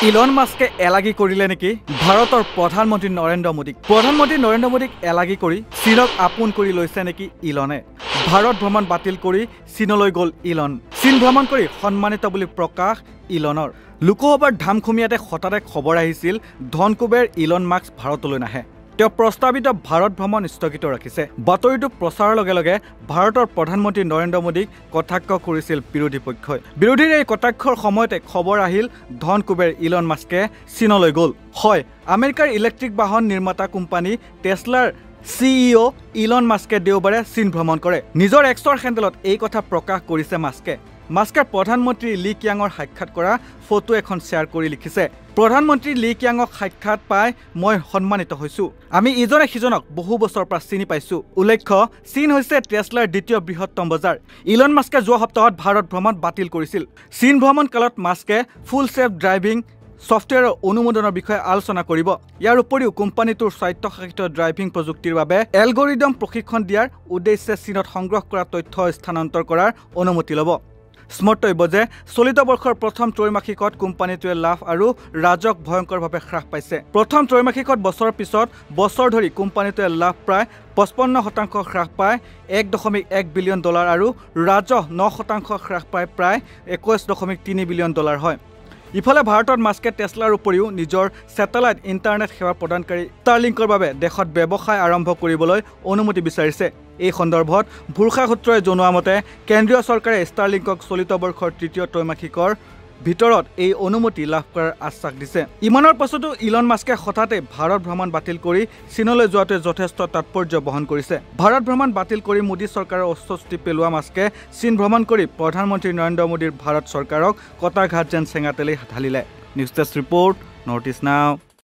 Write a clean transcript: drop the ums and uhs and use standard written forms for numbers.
Elon মাস্কে এলাগি কৰিলে নেকি ভাৰতৰ প্ৰধানমন্ত্ৰী নৰেন্দ্ৰ মোদীক এলাগি কৰি চীনক আপোন কৰি লৈছে নেকি ইলনে ভাৰত ভ্ৰমণ বাতিল কৰি চীনলৈ গ'ল ইলন চীন ভ্ৰমণ কৰি সন্মানিত বুলি প্ৰকাশ ইলনৰ লোকসভাৰ ধামখুমীয়াতে হঠাতে খবৰ আহিছিল ধনকুবেৰ ইলন মাস্ক ভাৰতলৈ নাহে তেওঁ প্ৰস্তাৱিত ভাৰত ভ্ৰমণ স্থগিত ৰাখিছে বাতৰিটো প্ৰচাৰৰ লগে লগে ভাৰতৰ প্ৰধানমন্ত্ৰী নৰেন্দ্ৰ মোদীক কটাক্ষ কৰিছিল বিৰোধী পক্ষই বিৰোধীৰ এই কটাক্ষৰ সময়তে খবৰ আহিল ধনকুবেৰ ইলন মাস্কে চীনলৈ গ'ল হয় আমেৰিকাৰ ইলেক্ট্ৰিক বাহন নিৰ্মাতা কোম্পানী টেছলাৰ CEO ইলন মাস্কে দেওবাৰে চীন ভ্ৰমণ কৰে নিজৰ এক্সৰ হেণ্ডেলত এই কথা প্ৰকাশ কৰিছে মাস্কে প্ৰধানমন্ত্ৰী লি কিয়াঙৰ সাক্ষাৎ কৰা ফটো এখন শ্বেয়াৰ কৰি লিখিছে প্ৰধানমন্ত্ৰী লি কিয়াঙক সাক্ষাৎ পাই মই সন্মানিত হৈছো আমি ইজনে সিজনক বহু বছৰৰ পৰা চিনি পাইছো উল্লেখ্য চীন হৈছে টেছলাৰ দ্বিতীয় বৃহত্তম বজাৰ ইলন মাস্কে যোৱা সপ্তাহত ভাৰত ভ্ৰমণ বাতিল কৰিছিল চীন ভ্ৰমণ কালত মাস্কে ফুল সেফ ড্ৰাইভিং সফটৱেৰৰ অনুমোদনৰ বিষয়ে আলোচনা কৰিব ইয়াৰ উপৰিও কোম্পানীটোৰ স্বায়ত্তশাসিত ড্ৰাইভিং প্ৰযুক্তিৰ বাবে এলগৰিদম প্ৰশিক্ষণ দিয়াৰ উদ্দেশ্যে চীনত সংগ্ৰহ কৰা তথ্য স্থানান্তৰ কৰাৰ অনুমতি ল'ব স্মৰ্তব্য যে চলিত বৰ্ষৰ প্ৰথম ত্ৰৈমাসিকত কোম্পানীটোৱে লাভ আৰু ৰাজক ভয়ংকৰভাৱে হ্ৰাস পাইছে প্ৰথম ত্ৰৈমাসিকত বছৰৰ পিছত বছৰ ধৰি কোম্পানীটোৱে লাভ প্ৰায় 55% হ্ৰাস পায় $1.1 বিলিয়ন আৰু ৰাজহ 9% হ্ৰাস পায় প্ৰায় $21.3 বিলিয়ন হয় ইফালে ভাৰতত মাস্কে টেছলাৰ উপৰিও নিজৰ স্যাটেলাইট ইণ্টাৰনেট সেৱা প্ৰদানকাৰী ষ্টাৰলিংকৰ বাবে দেশত ব্যৱসায় আৰম্ভ কৰিবলৈ অনুমতি বিচাৰিছে এই সন্দৰ্ভত ভুৰখা সূত্ৰই জনোৱা মতে কেন্দ্ৰীয় চৰকাৰে ষ্টাৰলিংকক চলিত বৰ্ষৰ তৃতীয় ত্ৰৈমাসিকৰ ভিতৰত এই অনুমতি লাভ কৰাৰ আশ্বাস দিছে ইমানৰ পাছতো ইলন মাস্কে হঠাতে ভাৰত ভ্ৰমণ বাতিল কৰি চীনলৈ যোৱাটোৱে যথেষ্ট তাৎপৰ্য বহন কৰিছে ভাৰত ভ্ৰমণ বাতিল কৰি মোদী চৰকাৰৰ অস্বস্তি পেলোৱা মাস্কে চীন ভ্ৰমণ কৰি প্ৰধানমন্ত্ৰী নৰেন্দ্ৰ মোদীৰ ভাৰত চৰকাৰক কটাঘাত যেন চেঙাতেলি ঢালিলে news desk report North East নাও